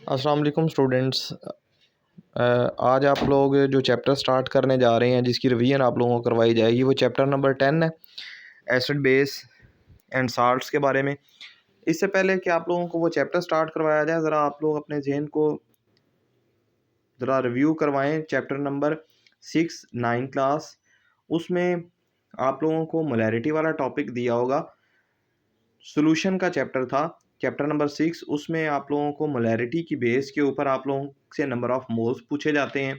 अस्सलाम वालेकुम स्टूडेंट्स। आज आप लोग जो चैप्टर स्टार्ट करने जा रहे हैं जिसकी रिवीजन आप लोगों को करवाई जाएगी वो चैप्टर नंबर 10 है, एसिड बेस एंड साल्ट्स के बारे में। इससे पहले कि आप लोगों को वो चैप्टर स्टार्ट करवाया जाए, ज़रा आप लोग अपने जहन को ज़रा रिव्यू करवाएं। चैप्टर नंबर 6 9 क्लास, उसमें आप लोगों को मोलैरिटी वाला टॉपिक दिया होगा। सोल्यूशन का चैप्टर था चैप्टर नंबर 6। उसमें आप लोगों को मोलैरिटी की बेस के ऊपर आप लोगों से नंबर ऑफ़ मोल्स पूछे जाते हैं।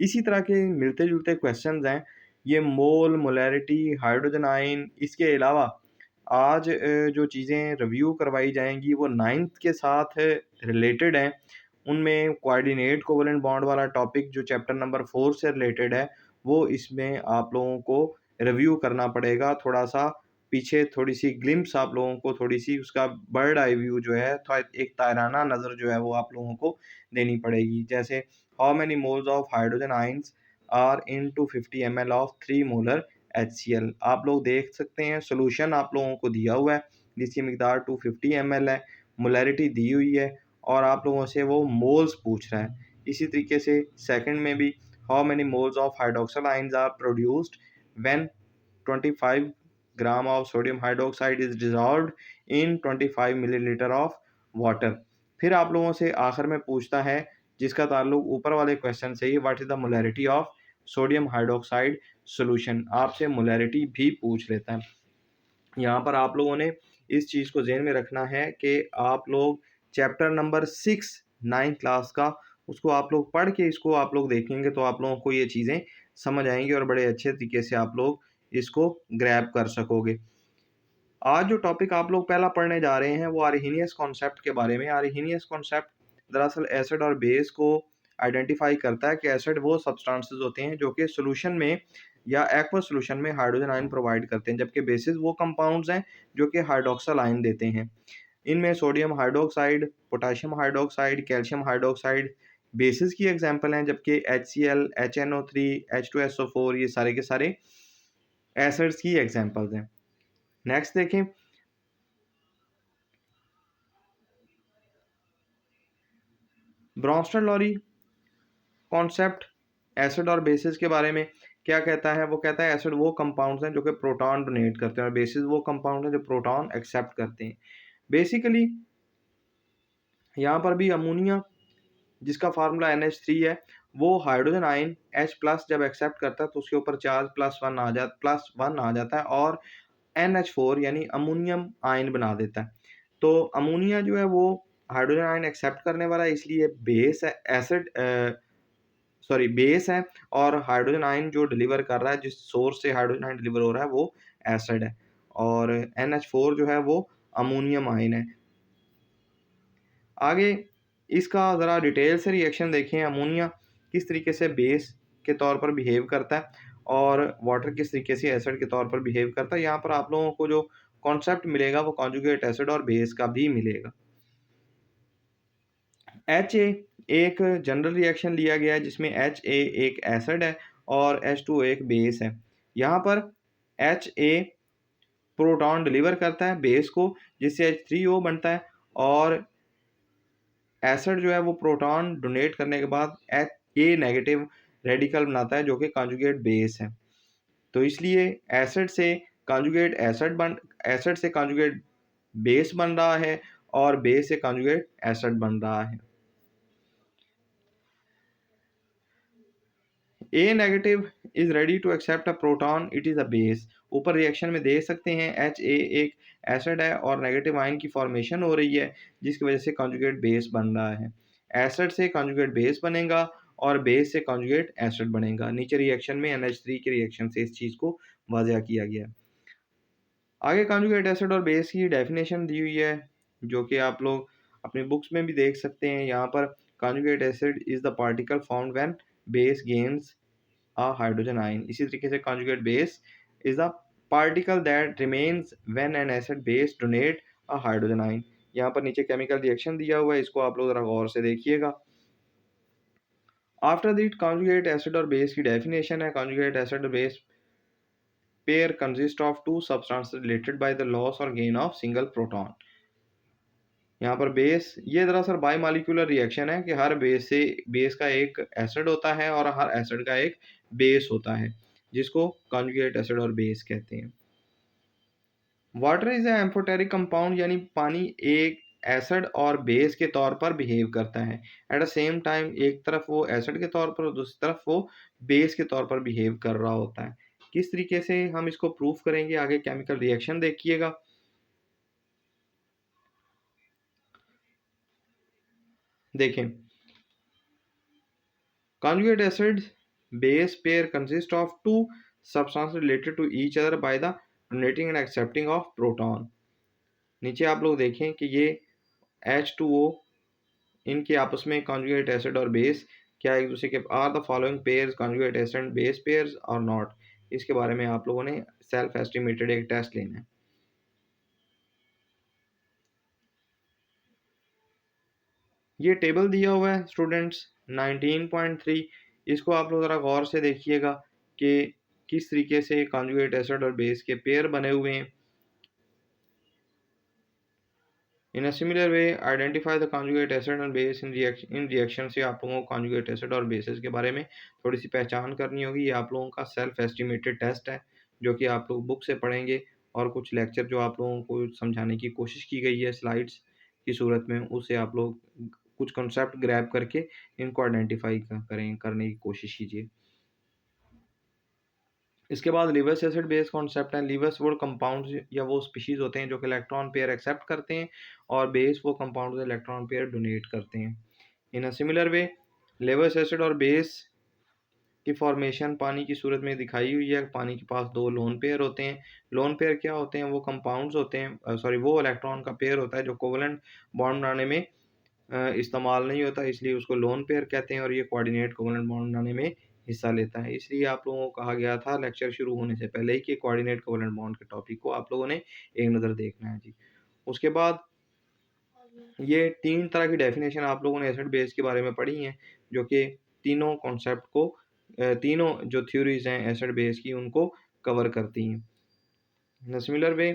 इसी तरह के मिलते जुलते क्वेश्चंस हैं ये, मोल, मोलैरिटी, हाइड्रोजन आयन। इसके अलावा आज जो चीज़ें रिव्यू करवाई जाएंगी वो नाइन्थ के साथ रिलेटेड हैं। उनमें कोऑर्डिनेट कोवलेंट बॉन्ड वाला टॉपिक जो चैप्टर नंबर 4 से रिलेटेड है वो इसमें आप लोगों को रिव्यू करना पड़ेगा। थोड़ा सा पीछे थोड़ी सी ग्लिम्स आप लोगों को, थोड़ी सी उसका बर्ड आई व्यू जो है, थोड़ा एक ताराना नज़र जो है वो आप लोगों को देनी पड़ेगी। जैसे how many moles of hydrogen ions are in two 50 ml of 3 molar HCl। आप लोग देख सकते हैं सोल्यूशन आप लोगों को दिया हुआ है जिसकी मिकदार 250 ml है, मोलैरिटी दी हुई है और आप लोगों से वो मोल्स पूछ रहा है। इसी तरीके से सेकंड में भी how many moles of hydroxyl ions are produced when 25 gram of sodium hydroxide is dissolved in 25 millilitre of water. फिर आप लोगों से आखिर में पूछता है जिसका ताल्लुक ऊपर वाले क्वेश्चन से ही, what is the molarity of sodium hydroxide solution. आपसे मोलैरिटी भी पूछ लेता है। यहाँ पर आप लोगों ने इस चीज़ को ज़हन में रखना है कि आप लोग चैप्टर नंबर 6 9 क्लास का उसको आप लोग पढ़ के इसको आप लोग देखेंगे तो आप लोगों को ये चीज़ें समझ आएंगी और बड़े अच्छे तरीके से आप लोग इसको ग्रैब कर सकोगे। आज जो टॉपिक आप लोग पहला पढ़ने जा रहे हैं वो आर्हीनियस कॉन्सेप्ट के बारे में। आर्हीनियस कॉन्सेप्ट दरअसल एसिड और बेस को आइडेंटिफाई करता है कि एसिड वो सब्सटेंसेस होते हैं जो कि सॉल्यूशन में या एक्वा सॉल्यूशन में हाइड्रोजन आयन प्रोवाइड करते हैं, जबकि बेसिस वो कंपाउंड्स हैं जो कि हाइड्रोक्सल आयन देते हैं। इनमें sodium hydroxide, potassium hydroxide, calcium hydroxide basis की एग्जांपल हैं, जबकि HCl, HNO3, H2SO4 ये सारे के सारे एसिड्स की एग्जांपल्स हैं। नेक्स्ट देखें, ब्रॉन्स्टन-लॉरी कॉन्सेप्ट एसिड और बेसिस के बारे में क्या कहता है? वो कहता है एसिड वो कंपाउंड्स हैं जो कि प्रोटॉन डोनेट करते हैं और बेसिस वो कंपाउंड हैं जो प्रोटॉन एक्सेप्ट करते हैं। बेसिकली यहाँ पर भी अमोनिया जिसका फार्मूला NH3 है, वो हाइड्रोजन आयन H प्लस जब एक्सेप्ट करता है तो उसके ऊपर चार्ज +1 आ जाता है और NH4 यानी अमोनियम आयन बना देता है। तो अमोनिया जो है वो हाइड्रोजन आयन एक्सेप्ट करने वाला है, इसलिए बेस है, बेस है। और हाइड्रोजन आयन जो डिलीवर कर रहा है, जिस सोर्स से हाइड्रोजन आयन डिलीवर हो रहा है वो एसिड है और NH4 जो है वो अमोनियम आयन है। आगे इसका ज़रा डिटेल से रिएक्शन देखें। अमोनिया किस तरीके से बेस के तौर पर बिहेव करता है और वाटर किस तरीके से एसिड के तौर पर बिहेव करता है। यहाँ पर आप लोगों को जो कॉन्सेप्ट मिलेगा वो कॉन्जुगेट एसिड और बेस का भी मिलेगा। HA एक जनरल रिएक्शन लिया गया है जिसमें HA एक एसिड है और H2O एक बेस है। यहाँ पर HA प्रोटॉन डिलीवर करता है बेस को जिससे H3O बनता है और एसिड जो है वो प्रोटॉन डोनेट करने के बाद A नेगेटिव रेडिकल बनाता है जो कि कॉन्जुगेट बेस है। तो इसलिए एसिड से कॉन्जुगेट बेस बन रहा है और बेस से कॉन्जुगेट एसिड बन रहा है। A negative is ready to accept a proton, it is a base. ऊपर रिएक्शन में देख सकते हैं HA एक एसिड है और नेगेटिव आयन की फॉर्मेशन हो रही है जिसकी वजह से कॉन्जुगेट बेस बन रहा है। एसिड से कॉन्जुगेट बेस बनेगा और बेस से कॉन्जुगेट एसिड बनेगा। नीचे रिएक्शन में NH3 के रिएक्शन से इस चीज़ को वाज़ह किया गया है। आगे कॉन्जुगेट एसिड और बेस की डेफिनेशन दी हुई है जो कि आप लोग अपनी बुक्स में भी देख सकते हैं। यहाँ पर conjugate acid is the particle formed when base gains a hydrogen ion। इसी तरीके से conjugate base is the particle that remains when an acid base donate a hydrogen ion। यहाँ पर नीचे केमिकल रिएक्शन दिया हुआ है, इसको आप लोग जरा गौर से देखिएगा। आफ्टर दैट conjugate acid और बेस की डेफिनेशन है, conjugate acid और base pair consist of two substances related by the loss or gain of single proton। यहाँ पर बेस ये दरअसल बायमॉलिक्यूलर रिएक्शन है कि हर बेस का एक एसिड होता है और हर एसिड का एक बेस होता है, जिसको कॉन्जुगेट एसिड और बेस कहते हैं। Water is a amphoteric compound, यानी पानी एक एसिड और बेस के तौर पर बिहेव करता है। एट द सेम टाइम एक तरफ वो एसिड के तौर पर और दूसरी तरफ वो बेस के तौर पर बिहेव कर रहा होता है। किस तरीके से हम इसको प्रूफ करेंगे, आगे केमिकल रिएक्शन देखिएगा। देखें, conjugate acids base pair consist of two substances related to each other by the donating and accepting of proton। नीचे आप लोग देखें कि ये H2O इनके आपस में कॉन्जुगेट एसिड और बेस क्या एक दूसरे के are the following pairs conjugate acid and base pairs और नॉट, इसके बारे में आप लोगों ने सेल्फ एस्टिमेटेड एक टेस्ट लेना है। ये टेबल दिया हुआ है स्टूडेंट्स 19.3, इसको आप लोग ज़रा गौर से देखिएगा कि किस तरीके से कॉन्जुगेट एसिड और बेस के पेयर बने हुए हैं। In a similar way identify the conjugate acid and base in reaction से आप लोगों को कॉन्जुगेट एसिड और बेसिस के बारे में थोड़ी सी पहचान करनी होगी। ये आप लोगों का सेल्फ एस्टिमेटेड टेस्ट है जो कि आप लोग बुक से पढ़ेंगे, और कुछ लेक्चर जो आप लोगों को समझाने की कोशिश की गई है स्लाइड्स की सूरत में, उससे आप लोग कुछ कॉन्सेप्ट ग्रैब करके इनको आइडेंटिफाई करने की कोशिश कीजिए। इसके बाद लिवर्स एसिड बेस कॉन्सेप्ट है। लिवर्स वो कंपाउंड्स या वो स्पीशीज़ होते हैं जो कि इलेक्ट्रॉन पेयर एक्सेप्ट करते हैं, और बेस वो कंपाउंड्स इलेक्ट्रॉन पेयर डोनेट करते हैं। In a similar way Lewis acid और बेस की फॉर्मेशन पानी की सूरत में दिखाई हुई है। पानी के पास दो लोन पेयर होते हैं। लोन पेयर क्या होते हैं? वो कंपाउंड्स होते हैं, सॉरी वो इलेक्ट्रॉन का पेयर होता है जो कोवलेंट बॉन्ड बनाने में इस्तेमाल नहीं होता, इसलिए उसको लोन पेयर कहते हैं, और ये कोऑर्डिनेट कोवलेंट बॉन्ड बनाने में हिस्सा लेता है। इसलिए आप लोगों को कहा गया था लेक्चर शुरू होने से पहले ही कि कोऑर्डिनेट कोवलेंट बॉन्ड के टॉपिक को आप लोगों ने एक नज़र देखना है जी। उसके बाद ये 3 तरह की डेफिनेशन आप लोगों ने एसिड बेस के बारे में पढ़ी हैं, जो कि तीनों कॉन्सेप्ट को तीनों जो थ्योरीज़ हैं एसिड बेस की उनको कवर करती हैं। In a similar way